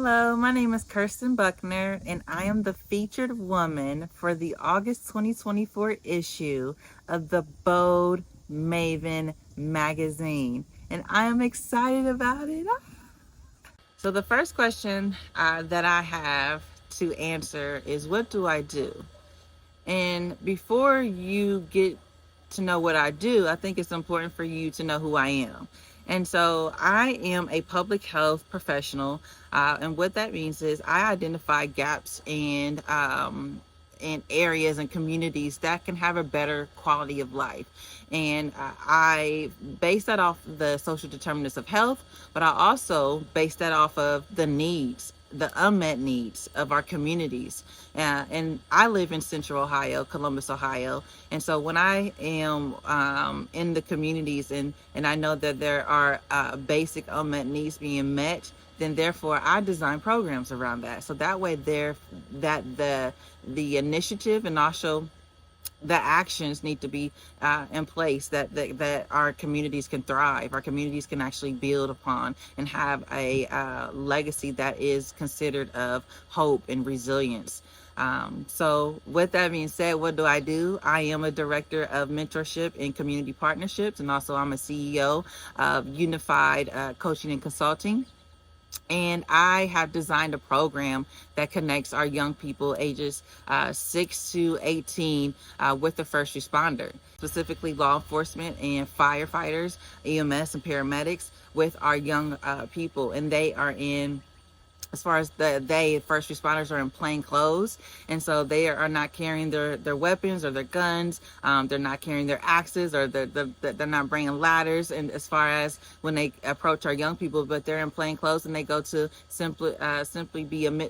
Hello, my name is Kirstin Buckner, and I am the featured woman for the August 2024 issue of the Bold Maven magazine, and I am excited about it. So the first question that I have to answer is, what do I do? And before you get to know what I do, I think it's important for you to know who I am. And so I am a public health professional. And what that means is I identify gaps in areas and communities that can have a better quality of life. And I base that off the social determinants of health, but I also base that off of the needs, the unmet needs of our communities. And I live in Central Ohio, Columbus, Ohio. And so when I am in the communities and I know that there are basic unmet needs being met, then therefore I design programs around that. So that way the initiative and also the actions need to be in place that our communities can thrive, our communities can actually build upon and have a legacy that is considered of hope and resilience. So with that being said, what do? I am a director of mentorship and community partnerships, and also I'm a CEO of Unified Coaching and Consulting. And I have designed a program that connects our young people ages 6 to 18 with the first responder, specifically law enforcement and firefighters, EMS and paramedics, with our young people. And they are in, as far as first responders are in plain clothes, and so they are not carrying their weapons or their guns. They're not carrying their axes, or they're not bringing ladders. And as far as when they approach our young people, but they're in plain clothes and they go to simply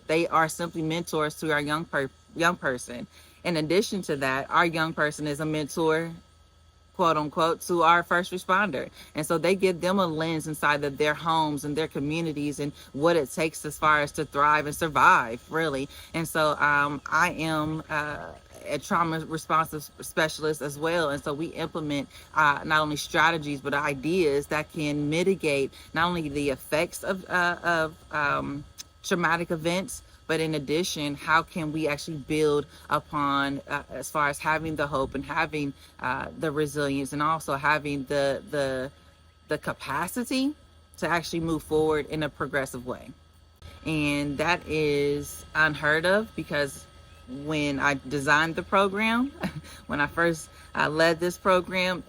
they are simply mentors to our young person. In addition to that, our young person is a mentor, quote unquote, to our first responder. And so they give them a lens inside of their homes and their communities and what it takes as far as to thrive and survive, really. And so I am a trauma responsive specialist as well. And so we implement not only strategies, but ideas that can mitigate not only the effects of traumatic events, but in addition, how can we actually build upon as far as having the hope and having the resilience, and also having the capacity to actually move forward in a progressive way. And that is unheard of, because when I designed the program, when I first led this program,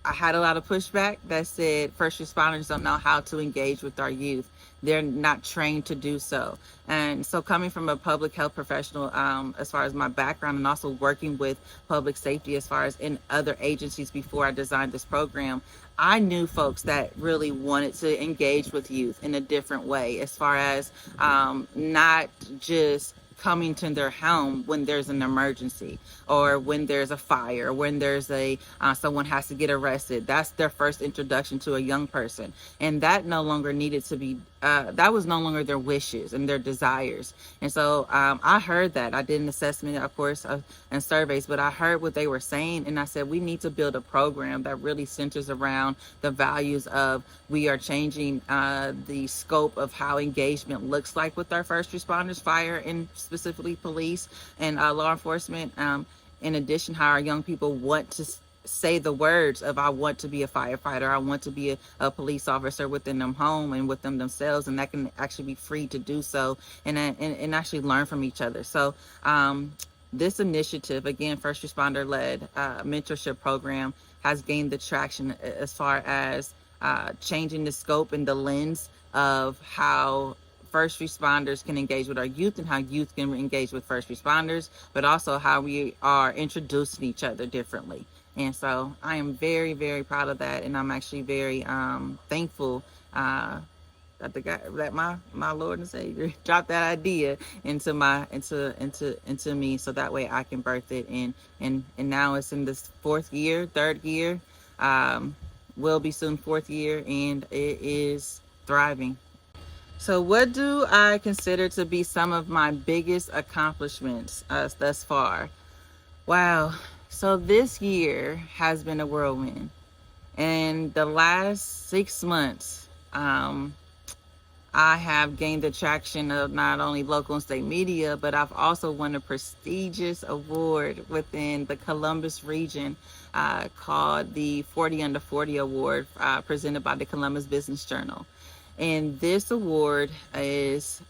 I had a lot of pushback that said first responders don't know how to engage with our youth. They're not trained to do so. And so coming from a public health professional, as far as my background, and also working with public safety as far as in other agencies before I designed this program, I knew folks that really wanted to engage with youth in a different way, as far as not just coming to their home when there's an emergency, or when there's a fire, or when there's someone has to get arrested. That's their first introduction to a young person, and that no longer needed to be that was no longer their wishes and their desires. And so I heard that. I did an assessment, of course, and surveys, but I heard what they were saying, and I said, we need to build a program that really centers around the values of, we are changing the scope of how engagement looks like with our first responders, fire and specifically police and law enforcement. In addition, how our young people want to say the words of, I want to be a firefighter, I want to be a police officer within them home and with them themselves, and that can actually be free to do so, and actually learn from each other. So this initiative, again, first responder led mentorship program, has gained the traction as far as changing the scope and the lens of how first responders can engage with our youth, and how youth can engage with first responders, but also how we are introducing each other differently. And so I am very, very proud of that, and I'm actually very thankful that my Lord and Savior dropped that idea into me, so that way I can birth it. And now it's in this third year, will be soon fourth year, and it is thriving. So what do I consider to be some of my biggest accomplishments thus far? Wow. So this year has been a whirlwind. And the last 6 months, I have gained the traction of not only local and state media, but I've also won a prestigious award within the Columbus region called the 40 Under 40 Award, presented by the Columbus Business Journal. And this award is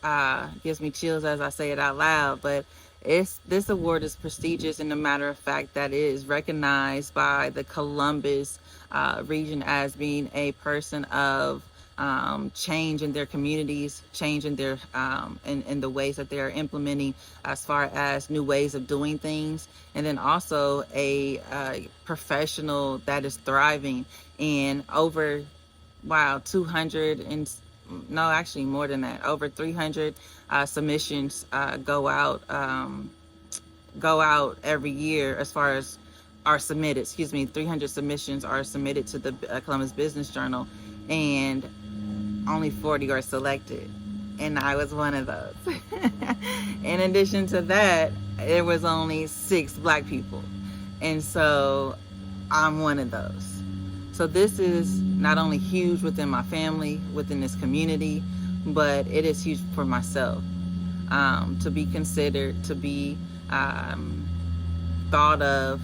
gives me chills as I say it out loud, but this award is prestigious in the matter of fact that it is recognized by the Columbus region as being a person of change in their communities, change in their in the ways that they are implementing as far as new ways of doing things, and then also a professional that is thriving in over 200 and no, actually more than that, over 300 submissions go out every year as far as are submitted. 300 submissions are submitted to the Columbus Business Journal, and only 40 are selected, and I was one of those. In addition to that, there was only 6 Black people, and so I'm one of those. So this is not only huge within my family, within this community, but it is huge for myself, to be considered, to be thought of,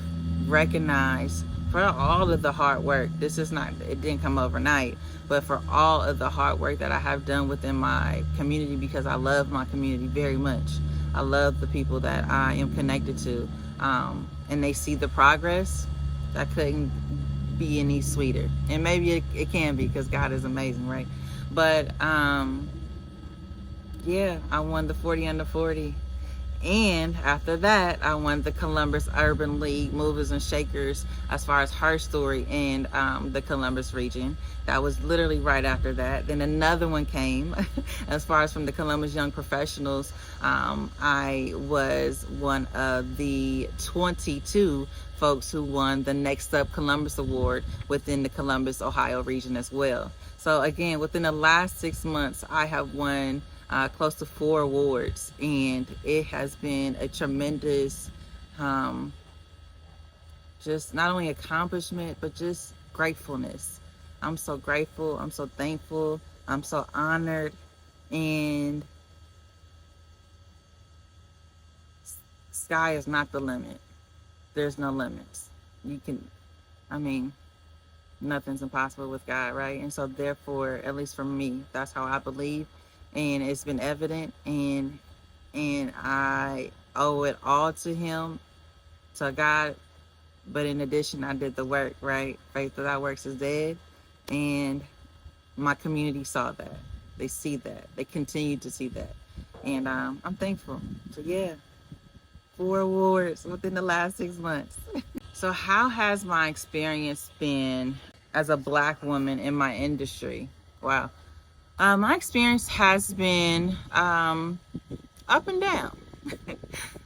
recognized for all of the hard work. It didn't come overnight, but for all of the hard work that I have done within my community, because I love my community very much. I love the people that I am connected to, and they see the progress. That couldn't be any sweeter, and maybe it can be, because God is amazing, right? But yeah, I won the 40 Under 40, and after that I won the Columbus Urban League Movers and Shakers as far as her story in the Columbus region. That was literally right after that. Then another one came as far as from the Columbus Young Professionals. I was one of the 22 folks who won the Next Up Columbus Award within the Columbus, Ohio region as well. So again, within the last 6 months, I have won close to 4 awards, and it has been a tremendous, just not only accomplishment, but just gratefulness. I'm so grateful. I'm so thankful. I'm so honored, and sky is not the limit. There's no limits. Nothing's impossible with God, right? And so therefore, at least for me, that's how I believe. And it's been evident, and I owe it all to Him, to God. But in addition, I did the work, right? Faith without works is dead. And my community saw that. They see that. They continue to see that. And I'm thankful. So yeah, 4 awards within the last 6 months. So how has my experience been as a Black woman in my industry? Wow. My experience has been up and down.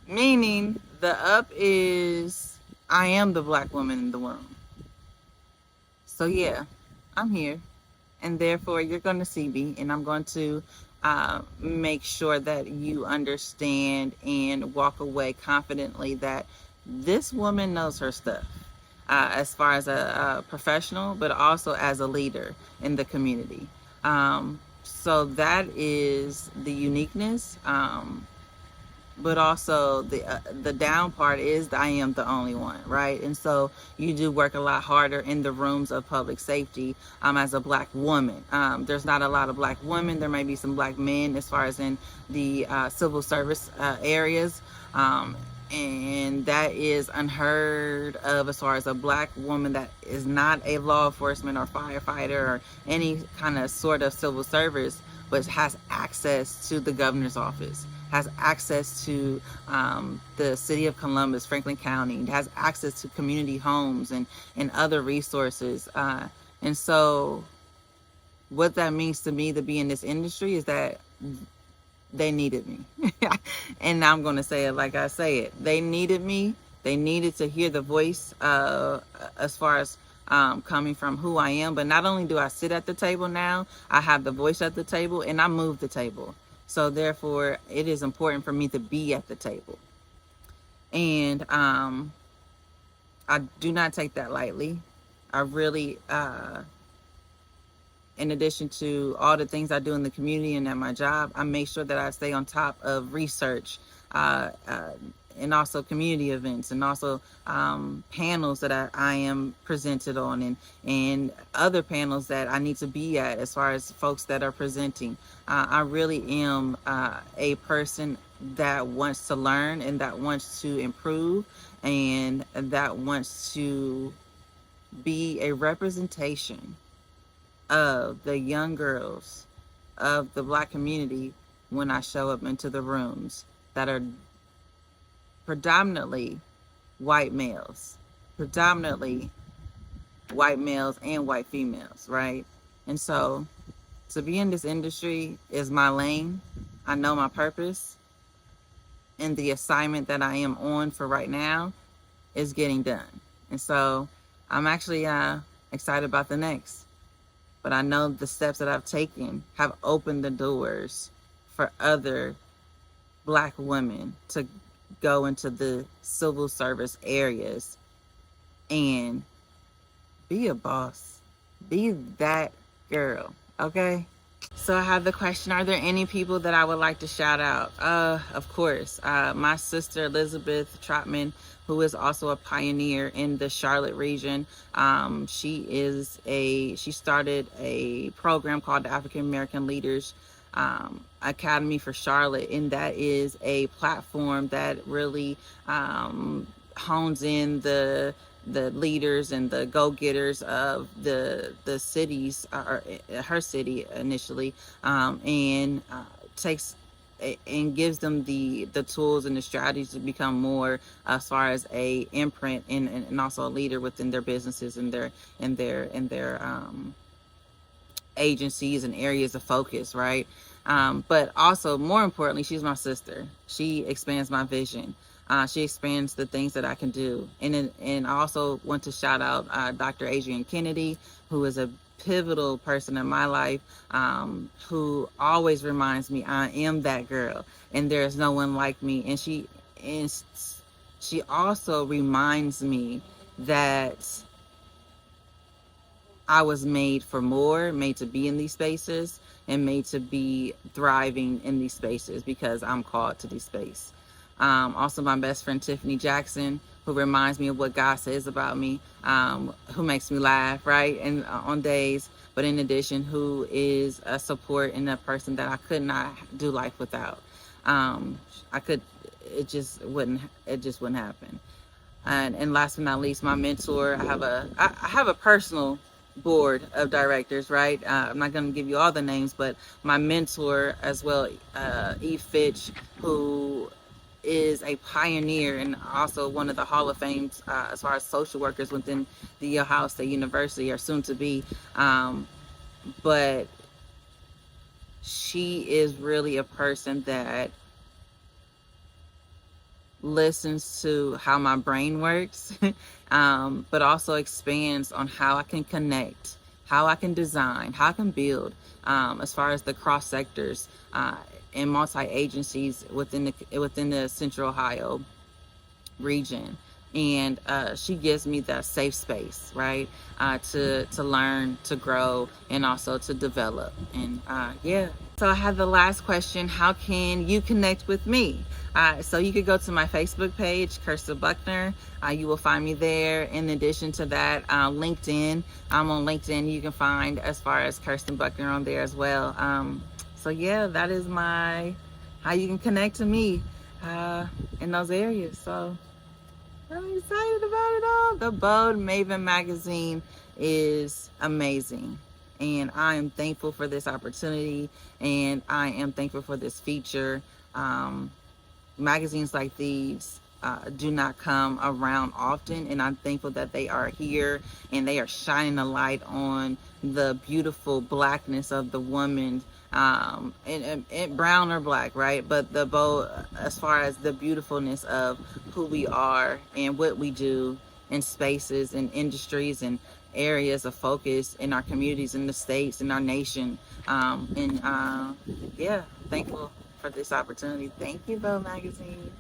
Meaning the up is I am the Black woman in the room. So yeah, I'm here, and therefore you're going to see me, and I'm going to make sure that you understand and walk away confidently that this woman knows her stuff, as far as a professional, but also as a leader in the community. So that is the uniqueness, but also the down part is that I am the only one, right? And so you do work a lot harder in the rooms of public safety as a Black woman. There's not a lot of Black women. There may be some Black men as far as in the civil service areas, and that is unheard of as far as a Black woman that is not a law enforcement or firefighter or any kind of sort of civil service, but has access to the governor's office, has access to the city of Columbus, Franklin County, has access to community homes and other resources. And so what that means to me to be in this industry is that they needed me. And I'm going to say it like I say it. They needed me. They needed to hear the voice as far as coming from who I am. But not only do I sit at the table now, I have the voice at the table, and I move the table. So therefore, it is important for me to be at the table. And I do not take that lightly. I really in addition to all the things I do in the community and at my job, I make sure that I stay on top of research, and also community events, and also panels that I am presented on, and other panels that I need to be at as far as folks that are presenting. I really am a person that wants to learn and that wants to improve and that wants to be a representation of the young girls of the Black community when I show up into the rooms that are predominantly white males, predominantly white males and white females, right? And so to be in this industry is my lane. I know my purpose, and the assignment that I am on for right now is getting done. And so I'm actually excited about the next. But I know the steps that I've taken have opened the doors for other Black women to go into the civil service areas and be a boss. Be that girl, okay? So I have the question, are there any people that I would like to shout out? Of course, my sister Elizabeth Trotman, who is also a pioneer in the Charlotte region. She started a program called the African American Leaders Academy for Charlotte, and that is a platform that really hones in the leaders and the go-getters of the cities, or her city initially, and takes and gives them the tools and the strategies to become more as far as a imprint and also a leader within their businesses and their agencies and areas of focus, right? But also, more importantly, she's my sister. She expands my vision. She expands the things that I can do. And I also want to shout out Dr. Adrienne Kennedy, who is a pivotal person in my life, who always reminds me I am that girl and there's no one like me. And she also reminds me that I was made for more, made to be in these spaces, and made to be thriving in these spaces because I'm called to this space. Also my best friend Tiffany Jackson, who reminds me of what God says about me, who makes me laugh, right? And on days, but in addition, who is a support and a person that I could not do life without. It just wouldn't happen. And last but not least, my mentor. I have a personal board of directors, right? I'm not going to give you all the names, but my mentor as well, Eve Fitch, who is a pioneer and also one of the Hall of Fame as far as social workers within the Ohio State University, or soon to be. But she is really a person that listens to how my brain works, but also expands on how I can connect, how I can design, how I can build, as far as the cross sectors and multi-agencies within the Central Ohio region. And she gives me that safe space, right, to learn, to grow, and also to develop. And so I have the last question: how can you connect with me? So you could go to my Facebook page, Kirstin Buckner. You will find me there. In addition to that, LinkedIn. I'm on LinkedIn. You can find as far as Kirstin Buckner on there as well. So that is how you can connect to me in those areas. So I'm excited about it all. The Bold Maven magazine is amazing, and I am thankful for this opportunity, and I am thankful for this feature. Magazines like these do not come around often, and I'm thankful that they are here and they are shining a light on the beautiful blackness of the woman, and brown or black, right? But as far as the beautifulness of who we are and what we do in spaces and industries and areas of focus in our communities, in the states, in our nation. Thankful for this opportunity. Thank you, Vogue Magazine.